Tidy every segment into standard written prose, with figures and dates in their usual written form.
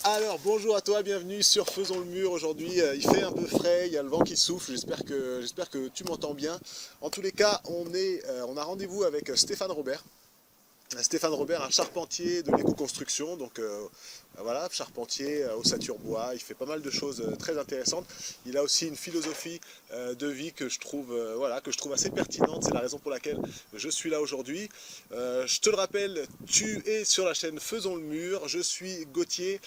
Alors bonjour à toi, bienvenue sur Faisons le mur. Aujourd'hui il fait un peu frais, il y a le vent qui souffle, j'espère que tu m'entends bien. En tous les cas, on a rendez-vous avec Stéphane Robert. Stéphane Robert, un charpentier de l'éco-construction, donc voilà, charpentier ossature bois, il fait pas mal de choses très intéressantes. Il a aussi une philosophie de vie que je trouve, voilà, que je trouve assez pertinente, c'est la raison pour laquelle je suis là aujourd'hui. Je te le rappelle, tu es sur la chaîne Faisons le mur, je suis Gauthier.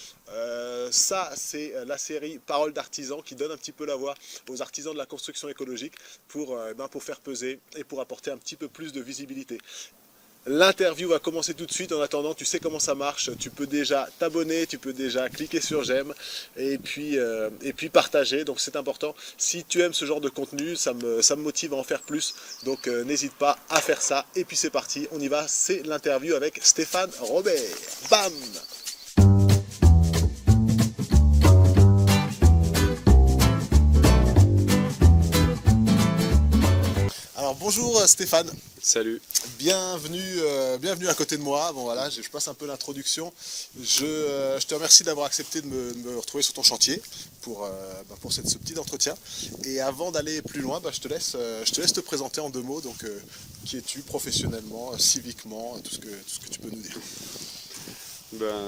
Ça, c'est la série Paroles d'artisans qui donne un petit peu la voix aux artisans de la construction écologique pour faire peser et pour apporter un petit peu plus de visibilité. L'interview va commencer tout de suite. En attendant, tu sais comment ça marche. Tu peux déjà t'abonner, tu peux déjà cliquer sur j'aime et puis partager. Donc c'est important. Si tu aimes ce genre de contenu, ça me motive à en faire plus. Donc n'hésite pas à faire ça. Et puis c'est parti, on y va. C'est l'interview avec Stéphane Robert. Bam! Alors bonjour Stéphane. Salut. Bienvenue à côté de moi. Bon voilà, je passe un peu l'introduction. Je te remercie d'avoir accepté de me retrouver sur ton chantier pour ce petit entretien. Et avant d'aller plus loin, je te laisse te présenter en 2 mots. Donc, qui es-tu professionnellement, civiquement, tout ce que tu peux nous dire.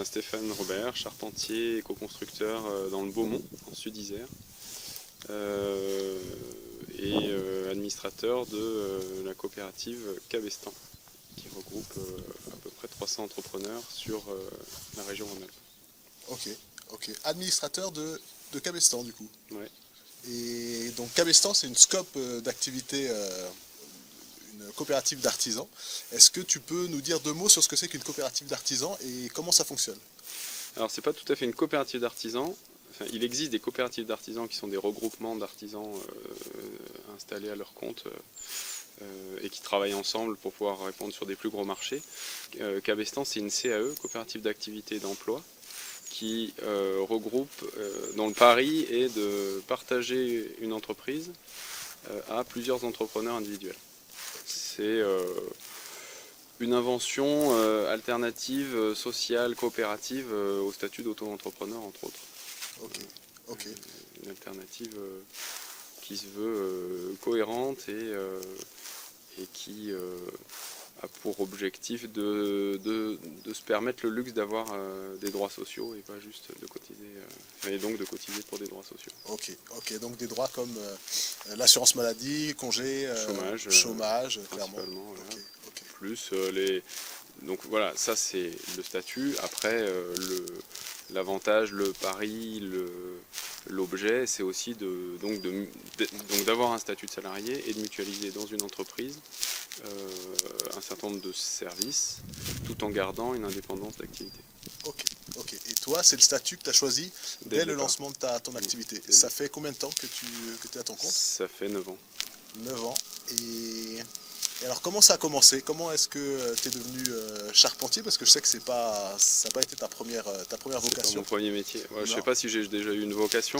Stéphane Robert, charpentier, éco-constructeur dans le Beaumont, en Sud-Isère, et administrateur de la coopérative Cabestan, qui regroupe à peu près 300 entrepreneurs sur la région Rhône-Alpes. Ok. Administrateur de Cabestan du coup. Ouais. Et donc Cabestan, c'est une scope d'activité, une coopérative d'artisans. Est-ce que tu peux nous dire 2 mots sur ce que c'est qu'une coopérative d'artisans et comment ça fonctionne? Alors c'est pas tout à fait une coopérative d'artisans. Enfin, il existe des coopératives d'artisans qui sont des regroupements d'artisans installés à leur compte et qui travaillent ensemble pour pouvoir répondre sur des plus gros marchés. Cabestan, c'est une CAE, coopérative d'activité et d'emploi, qui regroupe, dont le pari est de partager une entreprise à plusieurs entrepreneurs individuels. C'est une invention alternative, sociale, coopérative au statut d'auto-entrepreneur, entre autres. Ok. Une alternative qui se veut cohérente et qui a pour objectif de se permettre le luxe d'avoir des droits sociaux et pas juste de cotiser, et donc de cotiser pour des droits sociaux. Ok. Donc des droits comme l'assurance maladie, congé, chômage, clairement. Principalement, voilà. Ok. Plus donc voilà, ça c'est le statut. Après, l'avantage, le pari, l'objet, c'est aussi donc d'avoir un statut de salarié et de mutualiser dans une entreprise un certain nombre de services tout en gardant une indépendance d'activité. Ok. Et toi, c'est le statut que tu as choisi dès le lancement de ton activité. Ça fait combien de temps que tu es à ton compte? Ça fait 9 ans. 9 ans. Et alors, comment ça a commencé? Comment est-ce que tu es devenu charpentier? Parce que je sais que ça n'a pas été ta première vocation. C'est pas mon premier métier. Ouais, je ne sais pas si j'ai déjà eu une vocation.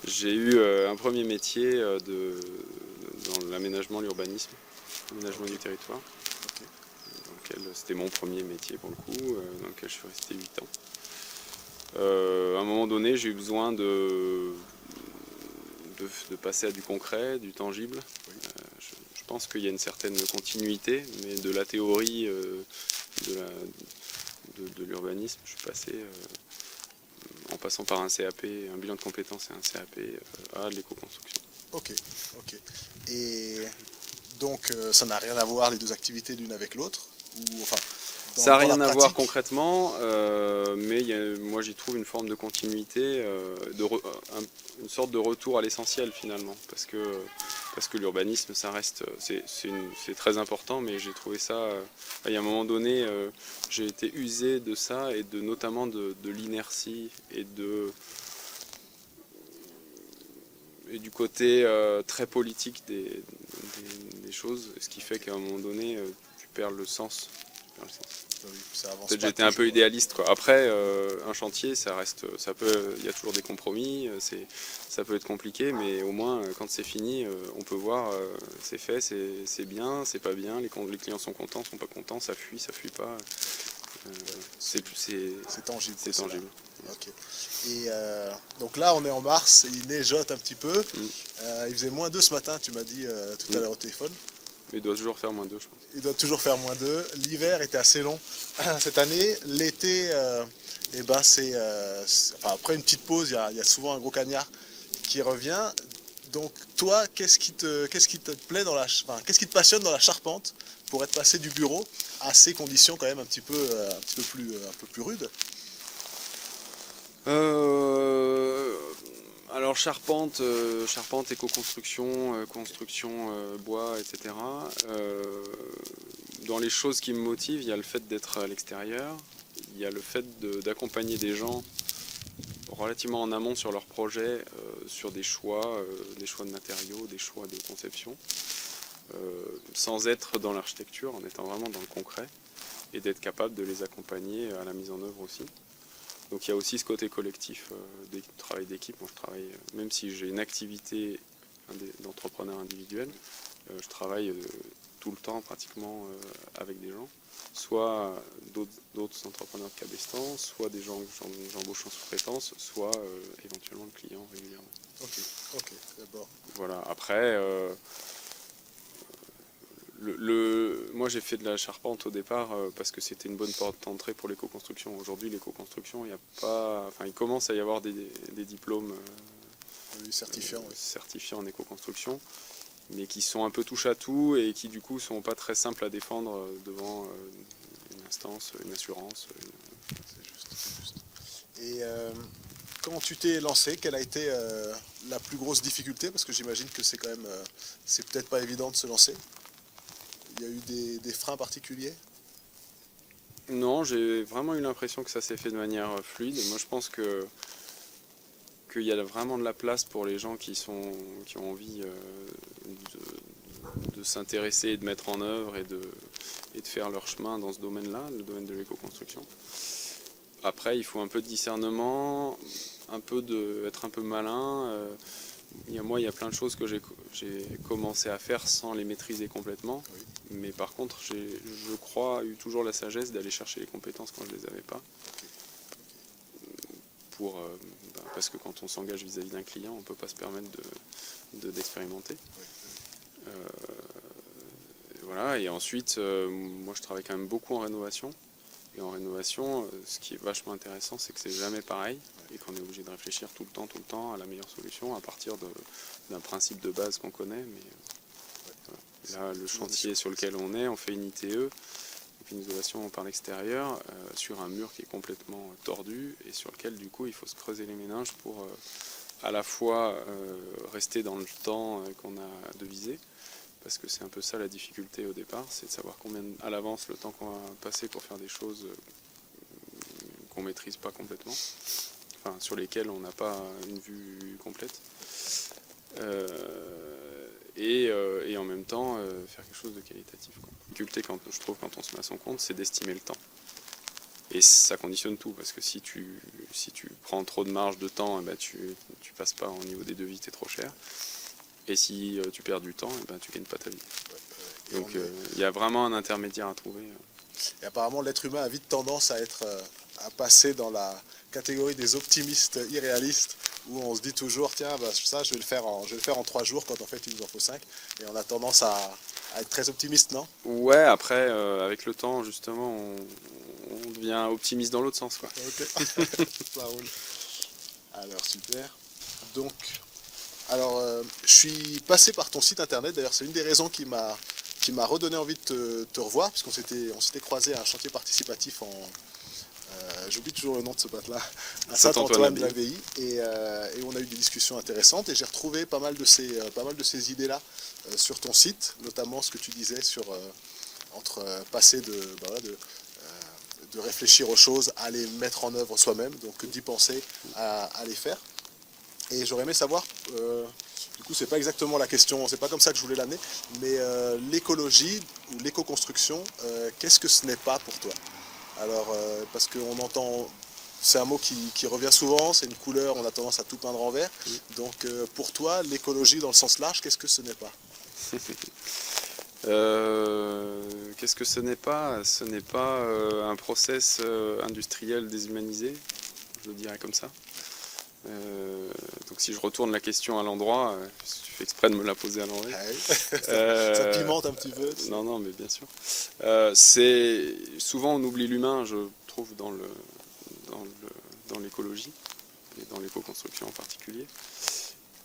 J'ai eu un premier métier dans l'aménagement, l'urbanisme, l'aménagement du territoire. C'était mon premier métier pour le coup, dans lequel je suis resté 8 ans. À un moment donné, j'ai eu besoin de passer à du concret, du tangible. Je pense qu'il y a une certaine continuité, mais de la théorie de l'urbanisme, je suis passé, en passant par un CAP, un bilan de compétences et un CAP, à l'éco-construction. Ok. Et donc, ça n'a rien à voir les 2 activités l'une avec l'autre? Ça n'a rien à voir concrètement, mais moi j'y trouve une forme de continuité, une sorte de retour à l'essentiel finalement, parce que l'urbanisme, ça reste, c'est très important, mais j'ai trouvé ça, il y a un moment donné, j'ai été usé de ça, et notamment de l'inertie et du côté très politique des choses, ce qui fait qu'à un moment donné, tu perds le sens. Peut-être j'ai été un peu idéaliste, quoi. Après, un chantier, il y a toujours des compromis, ça peut être compliqué, mais au moins quand c'est fini, on peut voir, c'est fait, c'est bien, c'est pas bien, les clients sont contents, sont pas contents, ça fuit pas. C'est tangible. C'est tangible. Ok. Et donc là, on est en mars, il neigeote un petit peu. Il faisait -2 ce matin, tu m'as dit tout à l'heure au téléphone. Il doit toujours faire -2, je pense. Il doit toujours faire -2. L'hiver était assez long cette année. L'été, enfin, après une petite pause, il y a souvent un gros cagnard qui revient. Donc toi, qu'est-ce qui te plaît qu'est-ce qui te passionne dans la charpente pour être passé du bureau à ces conditions quand même un petit peu plus rudes? Alors charpente, éco-construction, construction bois, etc. Dans les choses qui me motivent, il y a le fait d'être à l'extérieur, il y a le fait d'accompagner des gens relativement en amont sur leurs projets, sur des choix de matériaux, des choix de conception, sans être dans l'architecture, en étant vraiment dans le concret, et d'être capable de les accompagner à la mise en œuvre aussi. Donc il y a aussi ce côté collectif du travail d'équipe. Moi je travaille, même si j'ai une activité d'entrepreneur individuel, je travaille tout le temps pratiquement avec des gens, soit d'autres entrepreneurs de Cabestan, soit des gens que j'embauche en sous-traitance, soit éventuellement le client régulièrement. Ok, d'abord. Voilà, après, moi j'ai fait de la charpente au départ parce que c'était une bonne porte d'entrée pour l'éco-construction. Aujourd'hui l'éco-construction, il commence à y avoir des diplômes certifiés en éco-construction, mais qui sont un peu touche à tout et qui du coup sont pas très simples à défendre devant une instance, une assurance. C'est juste. Et quand tu t'es lancé, quelle a été la plus grosse difficulté? Parce que j'imagine que c'est quand même, c'est peut-être pas évident de se lancer. Il y a eu des freins particuliers? Non, j'ai vraiment eu l'impression que ça s'est fait de manière fluide. Moi je pense qu'il y a vraiment de la place pour les gens qui ont envie de s'intéresser et de mettre en œuvre et de faire leur chemin dans ce domaine-là, le domaine de l'éco-construction. Après, il faut un peu de discernement, être un peu malin. Moi, il y a plein de choses que j'ai commencé à faire sans les maîtriser complètement. Oui. Mais par contre, je crois, eu toujours la sagesse d'aller chercher les compétences quand je ne les avais pas. Parce que quand on s'engage vis-à-vis d'un client, on ne peut pas se permettre d'expérimenter. Voilà. Et ensuite, moi je travaille quand même beaucoup en rénovation. Et en rénovation, ce qui est vachement intéressant, c'est que c'est jamais pareil et qu'on est obligé de réfléchir tout le temps à la meilleure solution à partir d'un principe de base qu'on connaît. Mais là, le chantier sur lequel on fait une ITE, une isolation par l'extérieur, sur un mur qui est complètement tordu et sur lequel du coup il faut se creuser les méninges pour à la fois rester dans le temps qu'on a devisé, parce que c'est un peu ça la difficulté au départ, c'est de savoir combien à l'avance le temps qu'on va passer pour faire des choses qu'on maîtrise pas complètement, enfin sur lesquelles on n'a pas une vue complète. Et en même temps faire quelque chose de qualitatif. La difficulté, je trouve, quand on se met à son compte, c'est d'estimer le temps. Et ça conditionne tout, parce que si tu prends trop de marge de temps, tu passes pas au niveau des devis, t'es trop cher. Et si tu perds du temps, tu gagnes pas ta vie. Donc il y a vraiment un intermédiaire à trouver. Et apparemment, l'être humain a vite tendance à passer dans la catégorie des optimistes irréalistes, où on se dit toujours, tiens, ça je vais le faire en 3 jours, quand en fait il nous en faut 5. Et on a tendance à être très optimiste, non? Ouais, après, avec le temps, justement, on devient optimiste dans l'autre sens, quoi. Ok, ça roule. Alors, super. Donc, je suis passé par ton site internet, d'ailleurs c'est une des raisons qui m'a redonné envie de te revoir, parce qu'on s'était croisé à un chantier participatif j'oublie toujours le nom de ce pote-là, à Saint-Antoine-de-l'Abbaye, et on a eu des discussions intéressantes, et j'ai retrouvé pas mal de ces idées-là sur ton site, notamment ce que tu disais sur entre passer de réfléchir aux choses à les mettre en œuvre soi-même, donc d'y penser à les faire. Et j'aurais aimé savoir, du coup c'est pas exactement la question, c'est pas comme ça que je voulais l'amener, mais l'écologie ou l'éco-construction, qu'est-ce que ce n'est pas pour toi? Alors, parce qu'on entend, c'est un mot qui revient souvent, c'est une couleur, on a tendance à tout peindre en vert. Donc pour toi, l'écologie dans le sens large, qu'est-ce que ce n'est pas? Qu'est-ce que ce n'est pas? Ce n'est pas un process industriel déshumanisé, je le dirais comme ça. Donc si je retourne la question à l'endroit, tu fais exprès de me la poser à l'envers. Ah oui. Ça pimente un petit peu. Non, non, mais bien sûr. Souvent on oublie l'humain, je trouve, dans l'écologie, et dans l'éco-construction en particulier.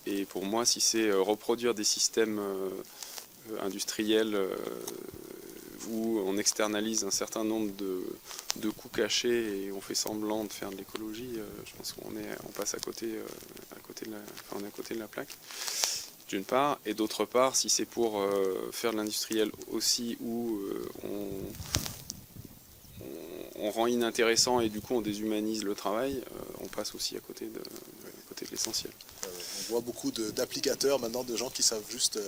Et pour moi, si c'est reproduire des systèmes industriels où on externalise un certain nombre de coûts cachés et on fait semblant de faire de l'écologie, je pense on passe à côté de la plaque, d'une part, et d'autre part, si c'est pour faire de l'industriel aussi où on rend inintéressant et du coup on déshumanise le travail, on passe aussi à côté de l'essentiel. On voit beaucoup d'applicateurs maintenant, de gens qui savent juste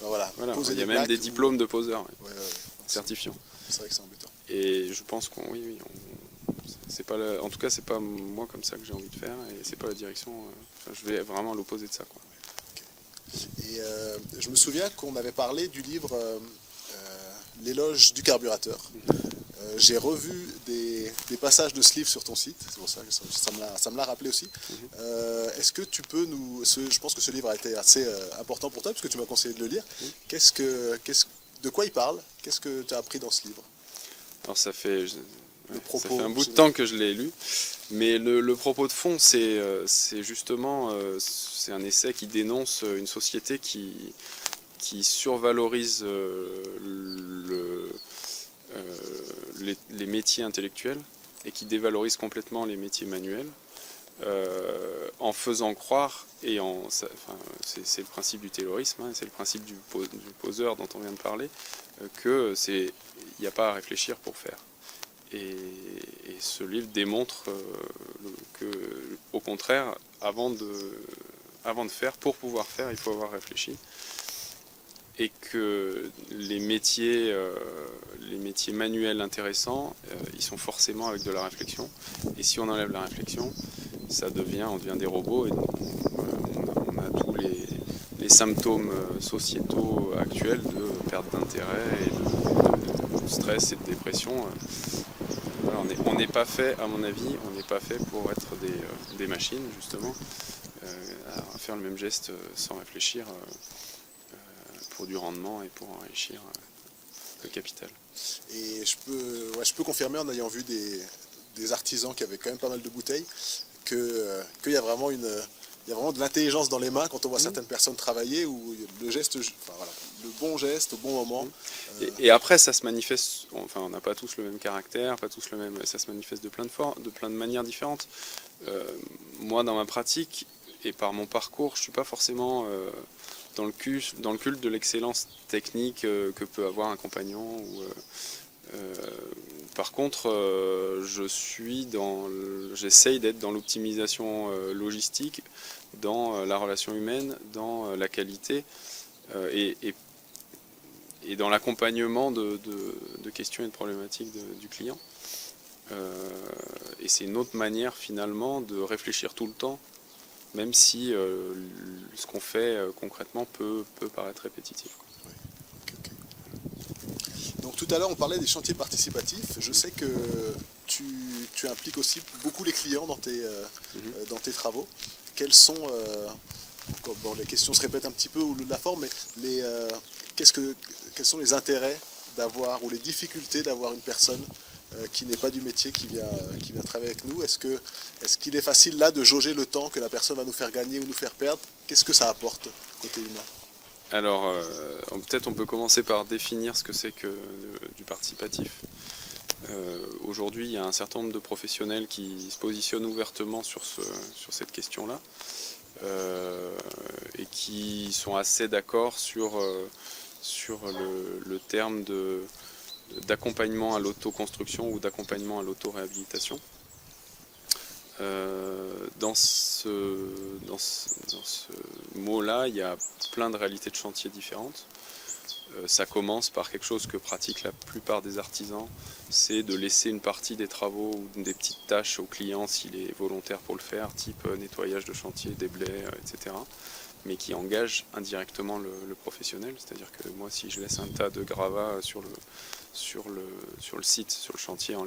Voilà, poser il y a des même plaques des diplômes de poseurs, ouais. certifiants. C'est vrai que c'est embêtant. Et je pense c'est pas en tout cas c'est pas moi comme ça que j'ai envie de faire et c'est pas la direction. Je vais vraiment à l'opposé de ça, quoi. Et je me souviens qu'on avait parlé du livre L'éloge du carburateur. J'ai revu des passages de ce livre sur ton site, c'est pour ça que ça me l'a rappelé aussi. Est-ce que tu peux je pense que ce livre a été assez important pour toi, parce que tu m'as conseillé de le lire. De quoi il parle? Qu'est-ce que tu as appris dans ce livre? Alors ça fait un bout de c'est- temps que je l'ai lu, mais le propos de fond, c'est justement c'est un essai qui dénonce une société qui survalorise les métiers intellectuels et qui dévalorise complètement les métiers manuels, en faisant croire, c'est le principe du taylorisme, c'est le principe du poseur dont on vient de parler, qu'il n'y a pas à réfléchir pour faire. Et ce livre démontre que, au contraire, avant de faire, pour pouvoir faire, il faut avoir réfléchi. Et que les métiers manuels intéressants, ils sont forcément avec de la réflexion. Et si on enlève la réflexion, on devient des robots. Et donc on a tous les symptômes sociétaux actuels de perte d'intérêt et de stress et de dépression. Voilà, on n'est pas fait, à mon avis, on n'est pas fait pour être des machines, justement, à faire le même geste sans réfléchir. Pour du rendement et pour enrichir le capital. Et je peux confirmer, en ayant vu des artisans qui avaient quand même pas mal de bouteilles, qu'il y a vraiment de l'intelligence dans les mains quand on voit certaines personnes travailler, où le bon geste au bon moment. Et après, ça se manifeste, enfin on n'a pas tous le même caractère, pas tous le même, ça se manifeste de plein de manières différentes. Moi, dans ma pratique et par mon parcours, je ne suis pas forcément dans le culte de l'excellence technique que peut avoir un compagnon. Par contre, j'essaye d'être dans l'optimisation logistique, dans la relation humaine, dans la qualité et dans l'accompagnement de questions et de problématiques du client. Et c'est une autre manière finalement de réfléchir tout le temps, même si ce qu'on fait concrètement peut paraître répétitif. Oui. Okay. Donc tout à l'heure on parlait des chantiers participatifs. Je sais que tu impliques aussi beaucoup les clients dans tes travaux. Quels sont, les questions se répètent un petit peu ou de la forme, mais quels sont les intérêts d'avoir ou les difficultés d'avoir une personne qui n'est pas du métier, qui vient travailler avec nous? Est-ce qu'il est facile là de jauger le temps que la personne va nous faire gagner ou nous faire perdre? Qu'est-ce que ça apporte côté humain? Alors, peut-être on peut commencer par définir ce que c'est que du participatif. Aujourd'hui, il y a un certain nombre de professionnels qui se positionnent ouvertement sur cette question-là et qui sont assez d'accord sur le terme d'accompagnement à l'autoconstruction ou d'accompagnement à l'auto-réhabilitation. Dans ce mot-là, il y a plein de réalités de chantier différentes. Ça commence par quelque chose que pratiquent la plupart des artisans, c'est de laisser une partie des travaux ou des petites tâches au client s'il est volontaire pour le faire, type nettoyage de chantier, déblai, etc. mais qui engage indirectement le professionnel. C'est-à-dire que moi, si je laisse un tas de gravats sur le site, sur le chantier, en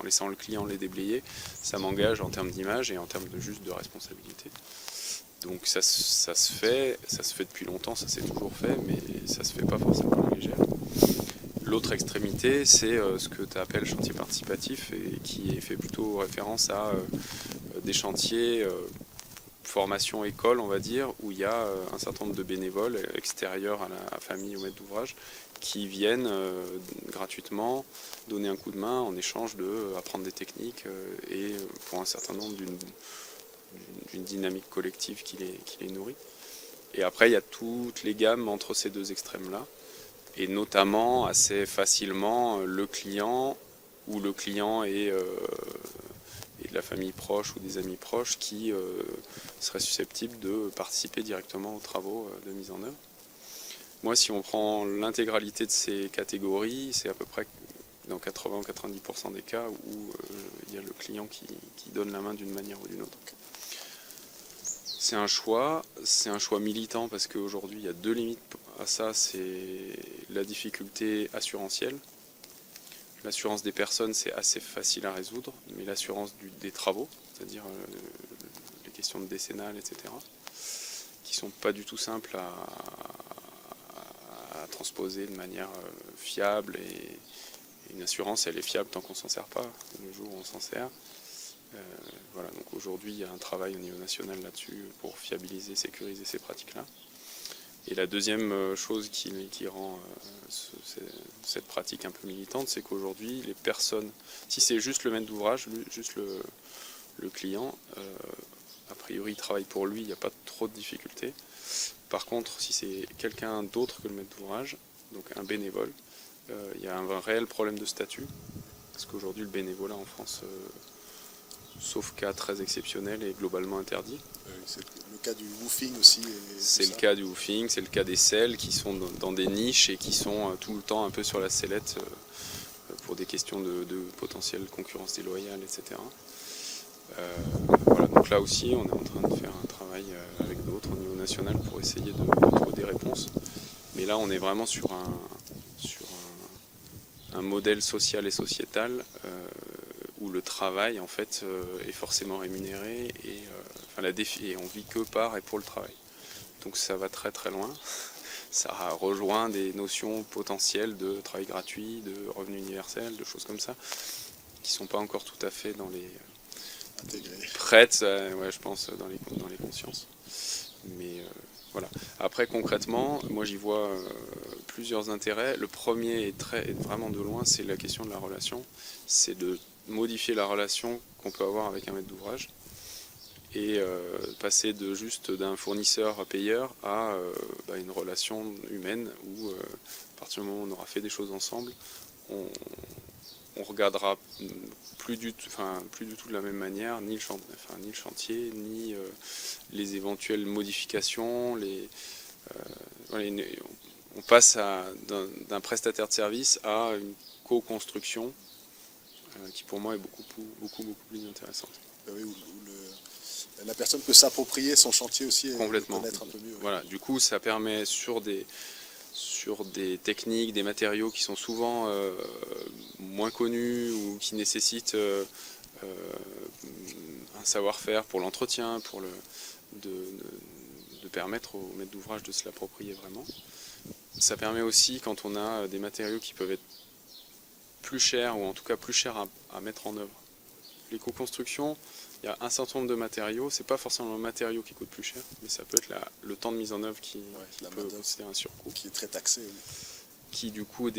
laissant le client les déblayer, ça m'engage en termes d'image et en termes de responsabilité. Donc ça se fait depuis longtemps, ça s'est toujours fait, mais ça se fait pas forcément à la légère. L'autre extrémité, c'est ce que tu appelles chantier participatif et qui est fait plutôt référence à des chantiers formation école, on va dire, où il y a un certain nombre de bénévoles extérieurs à la famille ou maître d'ouvrage qui viennent gratuitement donner un coup de main en échange d'apprendre des techniques et pour un certain nombre d'une dynamique collective qui les nourrit. Et après, il y a toutes les gammes entre ces deux extrêmes-là, et notamment assez facilement le client ou le client et de la famille proche ou des amis proches qui seraient susceptibles de participer directement aux travaux de mise en œuvre. Moi, si on prend l'intégralité de ces catégories, c'est à peu près dans 80 ou 90% des cas où il y a le client qui donne la main d'une manière ou d'une autre. C'est un choix militant parce qu'aujourd'hui, il y a deux limites à ça, c'est la difficulté assurantielle. L'assurance des personnes, c'est assez facile à résoudre, mais l'assurance des travaux, c'est-à-dire les questions de décennale, etc., qui ne sont pas du tout simples à transposer de manière fiable. Et une assurance, elle est fiable tant qu'on ne s'en sert pas. Le jour où on s'en sert, voilà. Donc aujourd'hui, il y a un travail au niveau national là-dessus pour fiabiliser, sécuriser ces pratiques-là. Et la deuxième chose qui rend cette pratique un peu militante, c'est qu'aujourd'hui, les personnes, si c'est juste le maître d'ouvrage, juste le client, a priori, il travaille pour lui, il n'y a pas trop de difficultés. Par contre, si c'est quelqu'un d'autre que le maître d'ouvrage, donc un bénévole, il y a un réel problème de statut, parce qu'aujourd'hui, le bénévolat en France, sauf cas très exceptionnel, est globalement interdit. C'est le cas du woofing aussi. C'est le cas du woofing, c'est le cas des selles qui sont dans des niches et qui sont tout le temps un peu sur la sellette pour des questions de potentielle concurrence déloyale, etc. Voilà, donc là aussi, on est en train de faire un travail avec d'autres au niveau national pour essayer de trouver des réponses. Mais là, on est vraiment sur un modèle social et sociétal où le travail en fait est forcément rémunéré et on vit que par et pour le travail. Donc ça va très très loin. Ça rejoint des notions potentielles de travail gratuit, de revenu universel, de choses comme ça, qui ne sont pas encore tout à fait dans les prêtes, ouais, je pense, dans les consciences. Mais voilà. Après concrètement, moi j'y vois plusieurs intérêts. Le premier est vraiment de loin, c'est la question de la relation. C'est de modifier la relation qu'on peut avoir avec un maître d'ouvrage et passer d'un fournisseur payeur à une relation humaine où à partir du moment où on aura fait des choses ensemble, on regardera plus du tout de la même manière ni le chantier, ni les éventuelles modifications. On passe d'un prestataire de service à une co-construction qui pour moi est beaucoup plus intéressante. Oui, où la personne peut s'approprier son chantier aussi et complètement. Connaître un peu mieux. Ouais. Voilà, du coup ça permet sur des techniques, des matériaux qui sont souvent moins connus ou qui nécessitent un savoir-faire pour l'entretien, de permettre au maître d'ouvrage de se l'approprier vraiment. Ça permet aussi, quand on a des matériaux qui peuvent être plus chers, ou en tout cas plus chers à mettre en œuvre. Les co-constructions, il y a un certain nombre de matériaux, c'est pas forcément le matériau qui coûte plus cher, mais ça peut être le temps de mise en œuvre qui peut considérer un surcoût. Qui est très taxé. Oui. Qui du coup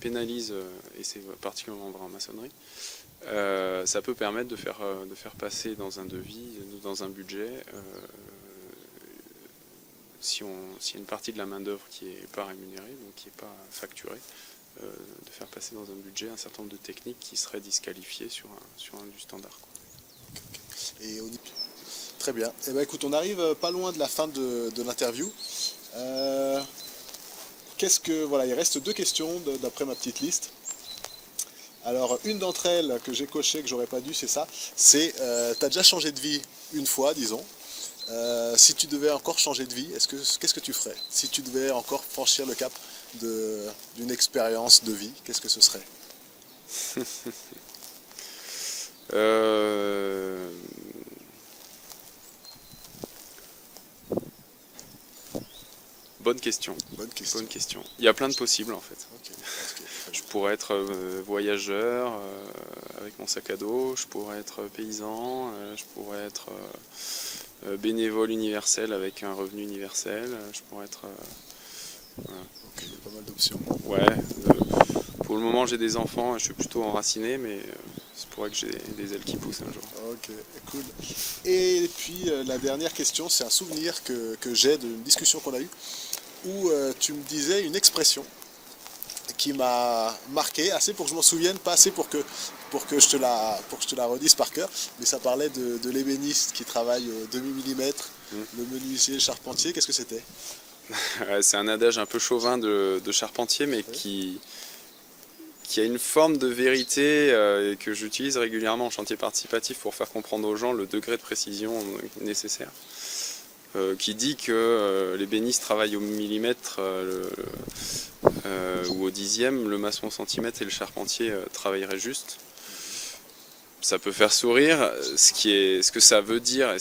pénalise, et c'est particulièrement vrai en maçonnerie, ça peut permettre de faire passer dans un devis, dans un budget, si y a une partie de la main d'œuvre qui n'est pas rémunérée, donc qui n'est pas facturée, de faire passer dans un budget un certain nombre de techniques qui seraient disqualifiées sur un du standard. Quoi. Et très bien. Eh ben, écoute, on arrive pas loin de la fin de l'interview. Il reste deux questions d'après ma petite liste. Alors, une d'entre elles que j'ai cochée, que j'aurais pas dû, c'est ça. C'est, tu as déjà changé de vie une fois, disons. Si tu devais encore changer de vie, qu'est-ce que tu ferais? Si tu devais encore franchir le cap d'une expérience de vie, qu'est-ce que ce serait? Euh, Bonne question. Bonne question. Bonne question. Il y a plein de possibles en fait. Ok, Je pourrais être voyageur avec mon sac à dos, je pourrais être paysan, je pourrais être bénévole universel avec un revenu universel, je pourrais être... voilà. ok, il y a pas mal d'options. Ouais, pour le moment j'ai des enfants, je suis plutôt enraciné, mais c'est pourrait que j'ai des ailes qui poussent un jour. Ok, cool. Et puis la dernière question, c'est un souvenir que j'ai d'une discussion qu'on a eue où tu me disais une expression qui m'a marqué, assez pour que je m'en souvienne, pas assez pour que je te la redise par cœur, mais ça parlait de l'ébéniste qui travaille au demi-millimètre, le menuisier, le charpentier, qu'est-ce que c'était? Ouais, c'est un adage un peu chauvin de charpentier, mais qui a une forme de vérité et que j'utilise régulièrement en chantier participatif pour faire comprendre aux gens le degré de précision nécessaire. Qui dit que l'ébéniste travaille au millimètre ou au dixième, le maçon au centimètre et le charpentier travailleraient juste. Ça peut faire sourire, ce que ça veut dire,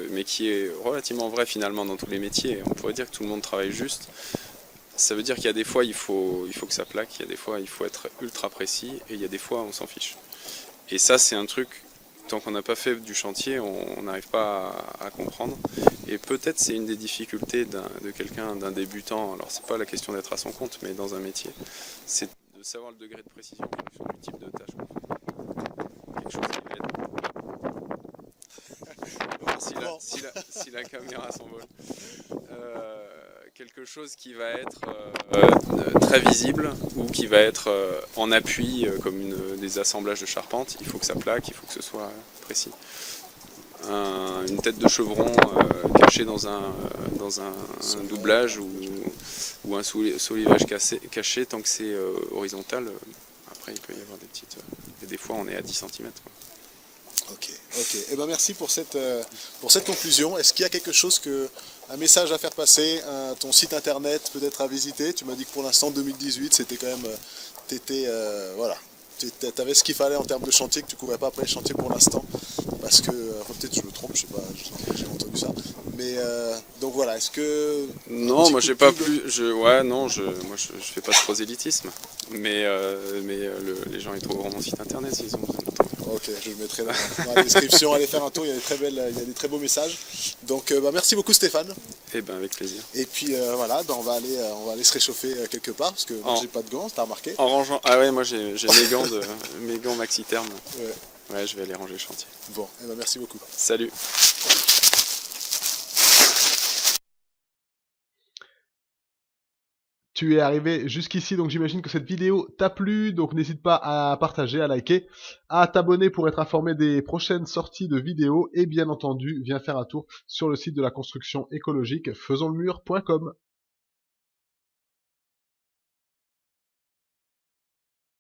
mais qui est relativement vrai finalement dans tous les métiers. On pourrait dire que tout le monde travaille juste. Ça veut dire qu'il y a des fois il faut que ça plaque, il y a des fois il faut être ultra précis et il y a des fois on s'en fiche. Et ça c'est un truc, tant qu'on n'a pas fait du chantier, on n'arrive pas à comprendre. Et peut-être c'est une des difficultés de quelqu'un, d'un débutant, alors c'est pas la question d'être à son compte, mais dans un métier, c'est de savoir le degré de précision en fonction du type de tâche qu'on fait. Quelque chose qui va être... si la caméra s'envole. Quelque chose qui va être très visible ou qui va être en appui comme des assemblages de charpente, il faut que ça plaque, il faut que ce soit précis. Une tête de chevron cachée dans un doublage ou un soulivage caché, tant que c'est horizontal, après il peut y avoir des petites... et des fois on est à 10 cm. Ok. Eh ben merci pour cette conclusion. Est-ce qu'il y a quelque chose un message à faire passer, ton site internet peut-être à visiter? Tu m'as dit que pour l'instant 2018 c'était quand même, voilà, t'avais ce qu'il fallait en termes de chantier, que tu couvrais pas après le chantier pour l'instant, parce que, peut-être je me trompe, je sais pas, j'ai entendu ça. Mais donc voilà, est-ce que... Non, moi j'ai pas plus, moi je fais pas de prosélytisme, mais les gens ils trouveront mon site internet s'ils ont besoin de temps. Ok, je le mettrai dans la description, allez faire un tour, il y a des très beaux messages. Donc merci beaucoup Stéphane. Eh ben avec plaisir. Et puis voilà, on va aller se réchauffer quelque part, parce que moi j'ai pas de gants, t'as remarqué? En rangeant, ah ouais, moi j'ai mes gants maxi terme. Ouais. Ouais, je vais aller ranger le chantier. Bon, eh ben merci beaucoup. Salut. Tu es arrivé jusqu'ici, donc j'imagine que cette vidéo t'a plu, donc n'hésite pas à partager, à liker, à t'abonner pour être informé des prochaines sorties de vidéos, et bien entendu, viens faire un tour sur le site de la construction écologique faisonslemur.com.